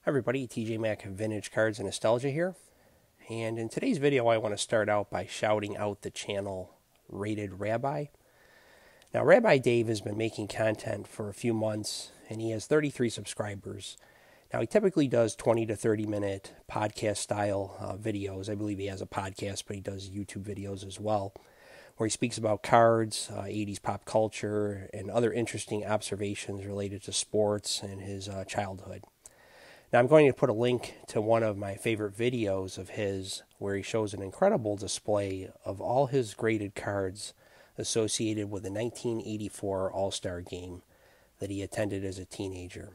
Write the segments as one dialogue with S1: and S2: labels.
S1: Hi everybody, TJ Mac Vintage Cards and Nostalgia here. And in today's video I want to start out by shouting out the channel Rated Rabbi. Now Rabbi Dave has been making content for a few months and he has 33 subscribers. Now he typically does 20 to 30 minute podcast style videos. I believe he has a podcast, but he does YouTube videos as well, where he speaks about cards, 80s pop culture, and other interesting observations related to sports and his childhood. Now I'm going to put a link to one of my favorite videos of his where he shows an incredible display of all his graded cards associated with the 1984 All-Star Game that he attended as a teenager.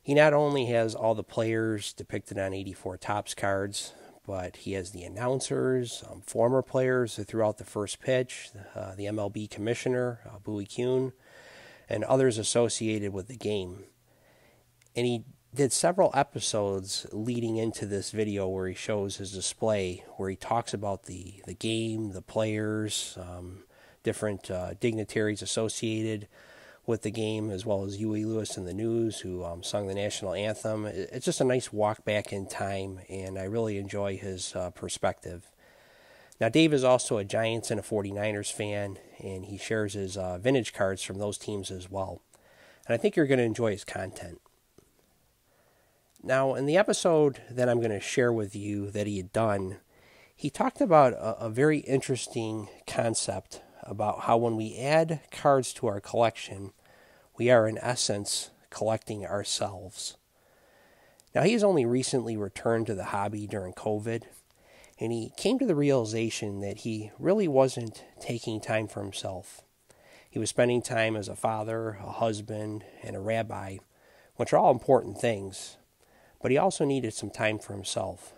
S1: He not only has all the players depicted on 84 Topps cards, but he has the announcers, former players who threw out the first pitch, the MLB commissioner, Bowie Kuhn, and others associated with the game. And he did several episodes leading into this video where he shows his display, where he talks about the game, the players, different dignitaries associated with the game, as well as Huey Lewis and the News, who sung the national anthem. It's just a nice walk back in time, and I really enjoy his perspective. Now, Dave is also a Giants and a 49ers fan, and he shares his vintage cards from those teams as well. And I think you're going to enjoy his content. Now, in the episode that I'm going to share with you that he had done, he talked about a very interesting concept about how when we add cards to our collection, we are in essence collecting ourselves. Now, he has only recently returned to the hobby during COVID, and he came to the realization that he really wasn't taking time for himself. He was spending time as a father, a husband, and a rabbi, which are all important things. But he also needed some time for himself.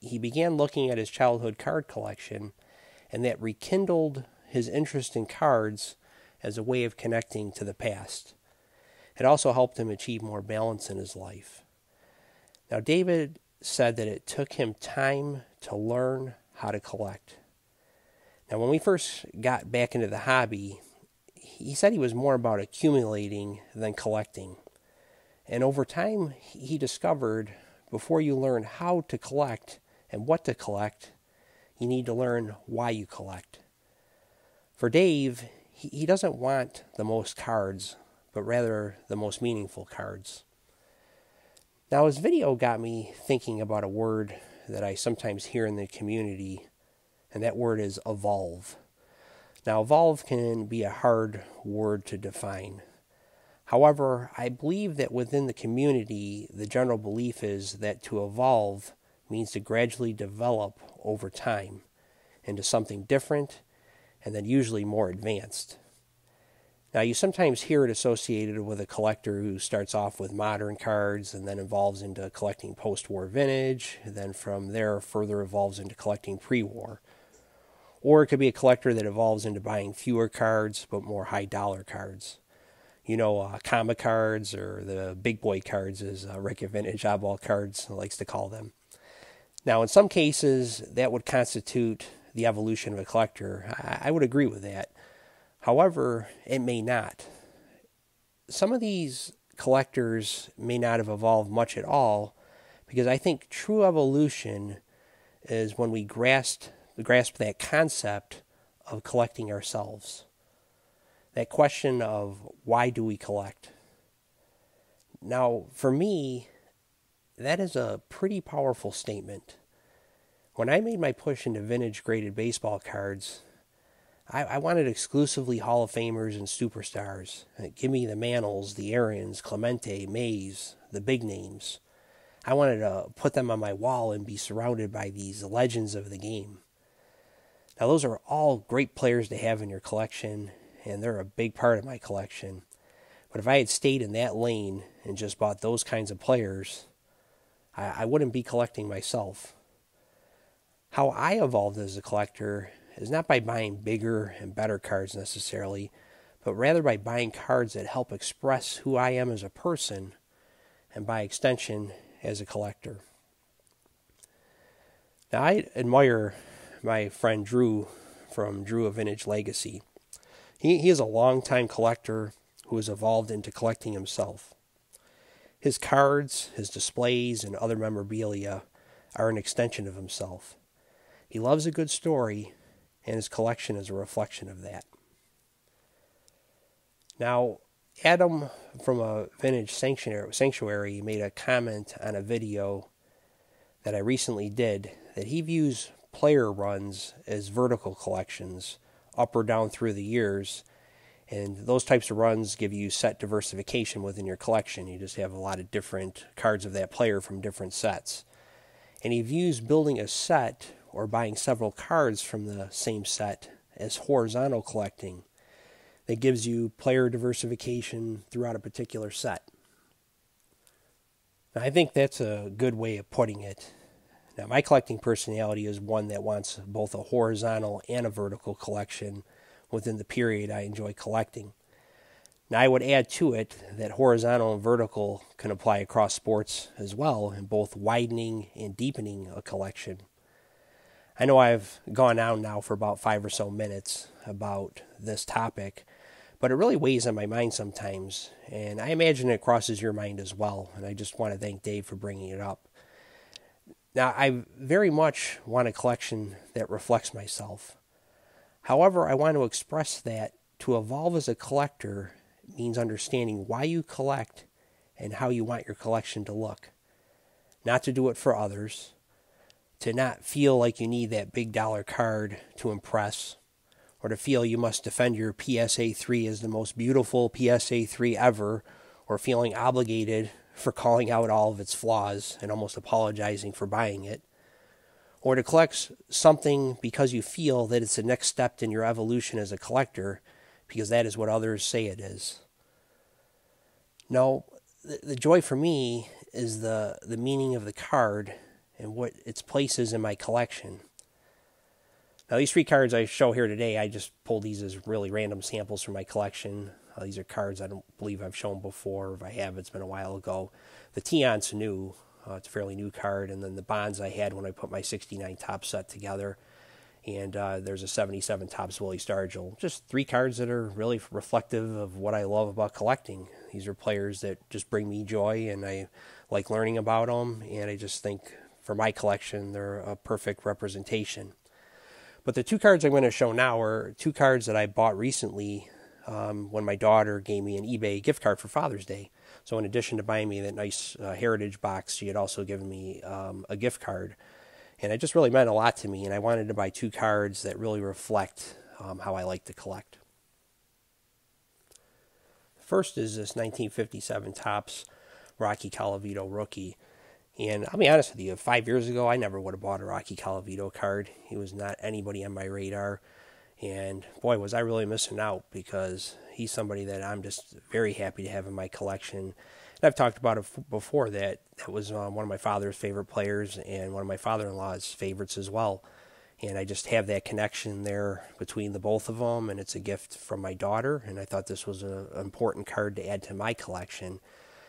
S1: He began looking at his childhood card collection, and that rekindled his interest in cards as a way of connecting to the past. It also helped him achieve more balance in his life. Now, David said that it took him time to learn how to collect. Now, when we first got back into the hobby, he said he was more about accumulating than collecting. And over time, he discovered before you learn how to collect and what to collect, you need to learn why you collect. For Dave, he doesn't want the most cards, but rather the most meaningful cards. Now, his video got me thinking about a word that I sometimes hear in the community, and that word is evolve. Now, evolve can be a hard word to define. However, I believe that within the community, the general belief is that to evolve means to gradually develop over time into something different and then usually more advanced. Now, you sometimes hear it associated with a collector who starts off with modern cards and then evolves into collecting post-war vintage, and then from there further evolves into collecting pre-war. Or it could be a collector that evolves into buying fewer cards but more high-dollar cards. You know, comic cards, or the big boy cards, as Rick at Vintage Oddball Cards likes to call them. Now, in some cases, that would constitute the evolution of a collector. I would agree with that. However, it may not. Some of these collectors may not have evolved much at all, because I think true evolution is when we grasp that concept of collecting ourselves. That question of why do we collect? Now, for me, that is a pretty powerful statement. When I made my push into vintage graded baseball cards, I wanted exclusively Hall of Famers and superstars. Give me the Mantles, the Arians, Clemente, Mays, the big names. I wanted to put them on my wall and be surrounded by these legends of the game. Now, those are all great players to have in your collection, and they're a big part of my collection. But if I had stayed in that lane and just bought those kinds of players, I wouldn't be collecting myself. How I evolved as a collector is not by buying bigger and better cards necessarily, but rather by buying cards that help express who I am as a person, and by extension, as a collector. Now, I admire my friend Drew from Drew of Vintage Legacy. He is a long-time collector who has evolved into collecting himself. His cards, his displays, and other memorabilia are an extension of himself. He loves a good story, and his collection is a reflection of that. Now, Adam from a Vintage Sanctuary made a comment on a video that I recently did that he views player runs as vertical collections, up or down through the years, and those types of runs give you set diversification within your collection. You just have a lot of different cards of that player from different sets. And he views building a set or buying several cards from the same set as horizontal collecting that gives you player diversification throughout a particular set. Now, I think that's a good way of putting it. Now, my collecting personality is one that wants both a horizontal and a vertical collection within the period I enjoy collecting. Now, I would add to it that horizontal and vertical can apply across sports as well, in both widening and deepening a collection. I know I've gone on now for about 5 or so minutes about this topic, but it really weighs on my mind sometimes, and I imagine it crosses your mind as well, and I just want to thank Dave for bringing it up. Now, I very much want a collection that reflects myself. However, I want to express that to evolve as a collector means understanding why you collect and how you want your collection to look. Not to do it for others, to not feel like you need that big dollar card to impress, or to feel you must defend your PSA 3 as the most beautiful PSA 3 ever, or feeling obligated for calling out all of its flaws and almost apologizing for buying it, or to collect something because you feel that it's the next step in your evolution as a collector because that is what others say it is. No, the joy for me is the meaning of the card and what its place is in my collection. Now, these 3 cards I show here today, I just pulled these as really random samples from my collection. These are cards I don't believe I've shown before. If I have, it's been a while ago. The Tion's new. It's a fairly new card. And then the Bonds I had when I put my 69 Topps set together. And there's a 77 Topps Willie Stargell. Just 3 cards that are really reflective of what I love about collecting. These are players that just bring me joy, and I like learning about them. And I just think for my collection, they're a perfect representation. But the 2 cards I'm going to show now are 2 cards that I bought recently when my daughter gave me an eBay gift card for Father's Day. So in addition to buying me that nice Heritage box, she had also given me a gift card. And it just really meant a lot to me, and I wanted to buy 2 cards that really reflect how I like to collect. First is this 1957 Topps Rocky Colavito rookie. And I'll be honest with you, 5 years ago, I never would have bought a Rocky Colavito card. He was not anybody on my radar. And boy, was I really missing out, because he's somebody that I'm just very happy to have in my collection. And I've talked about it before, that was one of my father's favorite players and one of my father-in-law's favorites as well. And I just have that connection there between the both of them, and it's a gift from my daughter. And I thought this was an important card to add to my collection,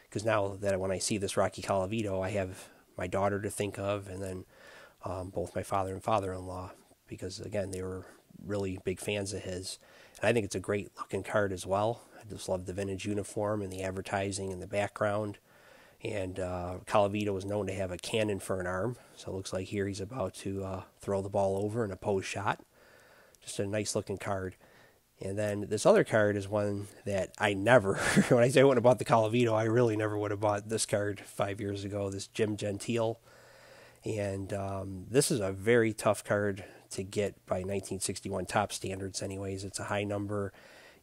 S1: because now that when I see this Rocky Colavito, I have my daughter to think of, and then both my father and father-in-law, because, again, they were really big fans of his. And I think it's a great looking card as well. I just love the vintage uniform and the advertising in the background. And Colavito was known to have a cannon for an arm, so it looks like here he's about to throw the ball over in a post shot. Just a nice looking card. And then this other card is one that I never, when I say I wouldn't have bought the Colavito, I really never would have bought this card 5 years ago, this Jim Gentile. And this is a very tough card to get by 1961 Topps standards anyways. It's a high number,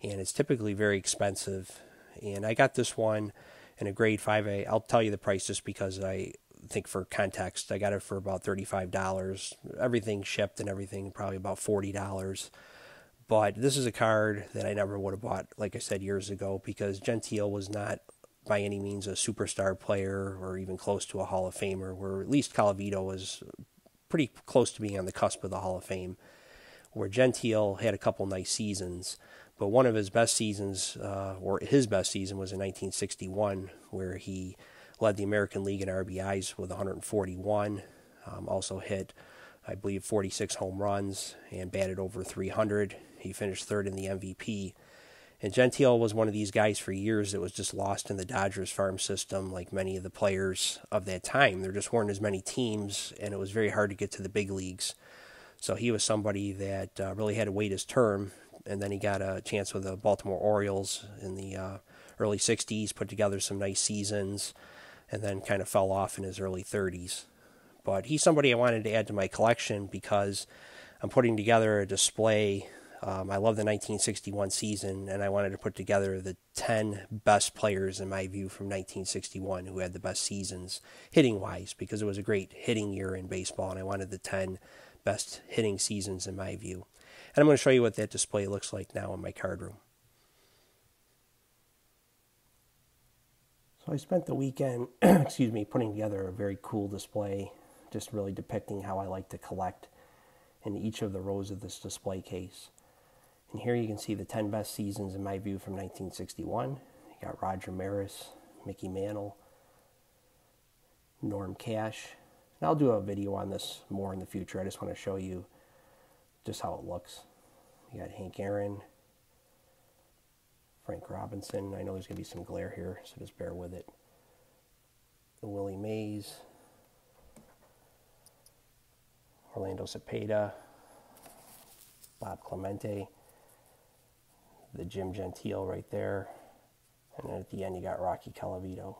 S1: and it's typically very expensive. And I got this one in a grade 5A. I'll tell you the price just because I think for context. I got it for about $35. Everything shipped and everything, probably about $40. But this is a card that I never would have bought, like I said, years ago, because Gentile was not by any means a superstar player or even close to a Hall of Famer, where at least Colavito was pretty close to being on the cusp of the Hall of Fame, where Gentile had a couple nice seasons. But one of his best seasons, or his best season, was in 1961, where he led the American League in RBIs with 141, also hit, I believe, 46 home runs and batted over 300. He finished third in the MVP. And Gentile was one of these guys for years that was just lost in the Dodgers farm system, like many of the players of that time. There just weren't as many teams, and it was very hard to get to the big leagues. So he was somebody that really had to wait his term, and then he got a chance with the Baltimore Orioles in the early 60s, put together some nice seasons, and then kind of fell off in his early 30s. But he's somebody I wanted to add to my collection because I'm putting together a display. I love the 1961 season, and I wanted to put together the 10 best players, in my view, from 1961 who had the best seasons hitting-wise, because it was a great hitting year in baseball, and I wanted the 10 best hitting seasons, in my view. And I'm going to show you what that display looks like now in my card room. So I spent the weekend, putting together a very cool display, just really depicting how I like to collect in each of the rows of this display case. And here you can see the 10 best seasons in my view from 1961. You got Roger Maris, Mickey Mantle, Norm Cash. And I'll do a video on this more in the future. I just want to show you just how it looks. You got Hank Aaron, Frank Robinson. I know there's going to be some glare here, so just bear with it. Willie Mays, Orlando Cepeda, Bob Clemente, the Jim Gentile right there, and then at the end you got Rocky Colavito.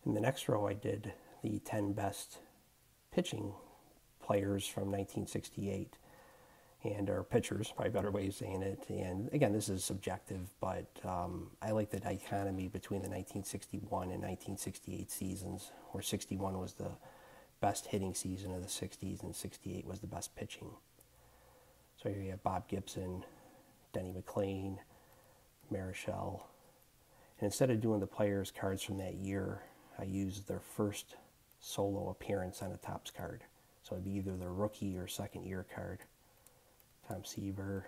S1: In the next row I did the 10 best pitching players from 1968, and or pitchers, probably a better way of saying it. And again, this is subjective, but I like the dichotomy between the 1961 and 1968 seasons, where 61 was the best hitting season of the 60s and 68 was the best pitching. So here you have Bob Gibson, Denny McLain, Marichal. And instead of doing the players' cards from that year, I used their first solo appearance on a Topps card. So it'd be either their rookie or second year card. Tom Seaver,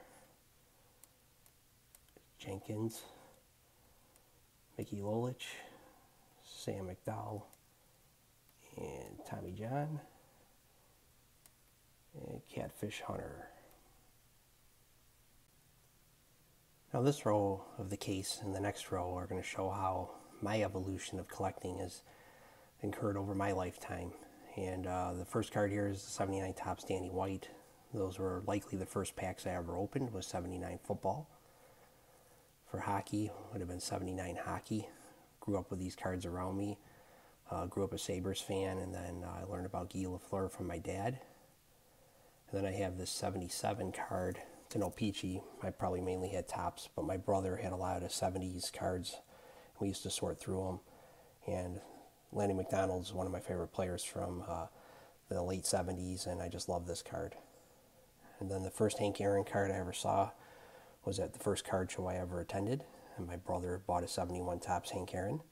S1: Jenkins, Mickey Lolich, Sam McDowell, and Tommy John, and Catfish Hunter. Now this row of the case and the next row are going to show how my evolution of collecting has occurred over my lifetime. And the first card here is the 79 Topps Danny White. Those were likely the first packs I ever opened, was 79 football. For hockey, would have been 79 hockey. Grew up with these cards around me. Grew up a Sabres fan, and then I learned about Guy Lafleur from my dad. And then I have this 77 card. It's an O-Pee-Chee. I probably mainly had Topps, but my brother had a lot of 70s cards. We used to sort through them. And Lanny McDonald's one of my favorite players from the late 70s, and I just love this card. And then the first Hank Aaron card I ever saw was at the first card show I ever attended, and my brother bought a 71 Topps Hank Aaron.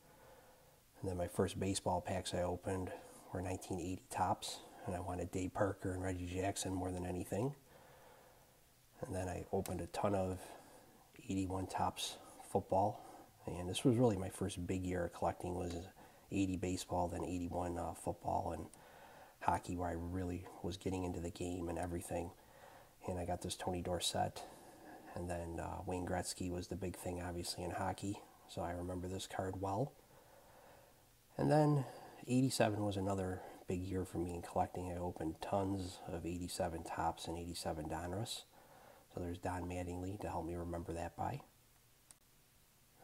S1: And then my first baseball packs I opened were 1980 Topps, and I wanted Dave Parker and Reggie Jackson more than anything. And then I opened a ton of 81 Topps football, and this was really my first big year of collecting. Was 80 baseball, then 81 football and hockey, where I really was getting into the game and everything. And I got this Tony Dorsett, and then Wayne Gretzky was the big thing, obviously, in hockey, so I remember this card well. And then 87 was another big year for me in collecting. I opened tons of 87 Topps and 87 Donruss. So there's Don Mattingly to help me remember that by.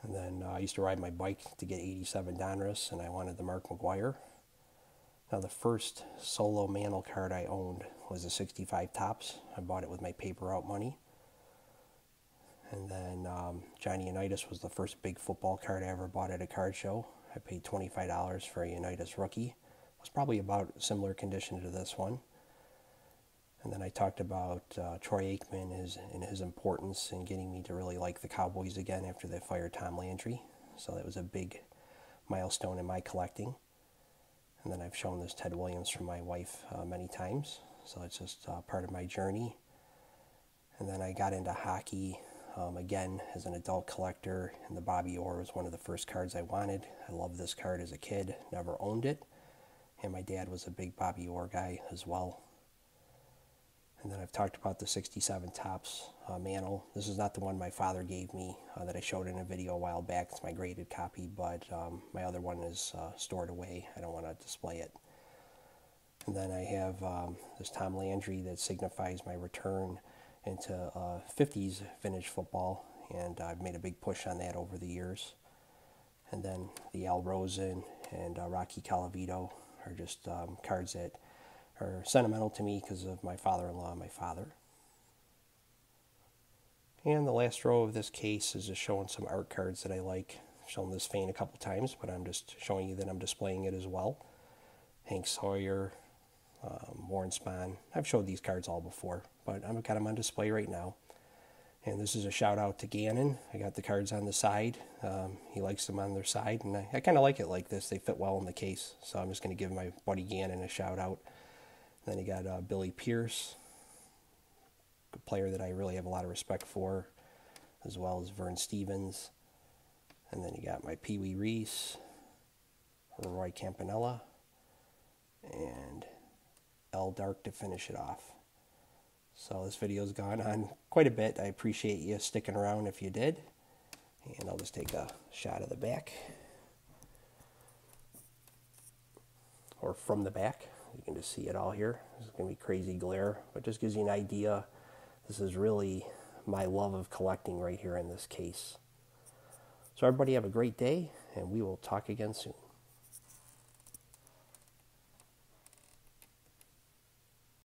S1: And then I used to ride my bike to get 87 Donruss, and I wanted the Mark McGwire. Now the first solo Mantle card I owned was a 65 Topps. I bought it with my paper out money. And then Johnny Unitas was the first big football card I ever bought at a card show. I paid $25 for a Unitas rookie. It was probably about similar condition to this one. And then I talked about Troy Aikman and his importance in getting me to really like the Cowboys again after they fired Tom Landry. So that was a big milestone in my collecting. And then I've shown this Ted Williams from my wife many times. So it's just part of my journey. And then I got into hockey again as an adult collector. And the Bobby Orr was one of the first cards I wanted. I loved this card as a kid, never owned it. And my dad was a big Bobby Orr guy as well. And then I've talked about the 67 Topps Mantle. This is not the one my father gave me that I showed in a video a while back. It's my graded copy, but my other one is stored away. I don't want to display it. And then I have this Tom Landry that signifies my return into 50s vintage football, and I've made a big push on that over the years. And then the Al Rosen and Rocky Colavito are just cards that are sentimental to me because of my father-in-law and my father. And the last row of this case is just showing some art cards that I like. I've shown this vein a couple times, but I'm just showing you that I'm displaying it as well. Hank Sawyer, Warren Spahn. I've showed these cards all before, but I've got them on display right now. And this is a shout out to Gannon. I got the cards on the side. He likes them on their side, and I kind of like it like this. They fit well in the case, so I'm just going to give my buddy Gannon a shout out. Then you got Billy Pierce, a player that I really have a lot of respect for, as well as Vern Stevens. And then you got my Pee Wee Reese, Roy Campanella, and L Dark to finish it off. So this video's gone on quite a bit. I appreciate you sticking around if you did. And I'll just take a shot of the back. Or from the back. You can just see it all here. This is going to be crazy glare, but just gives you an idea. This is really my love of collecting right here in this case. So everybody have a great day, and we will talk again soon.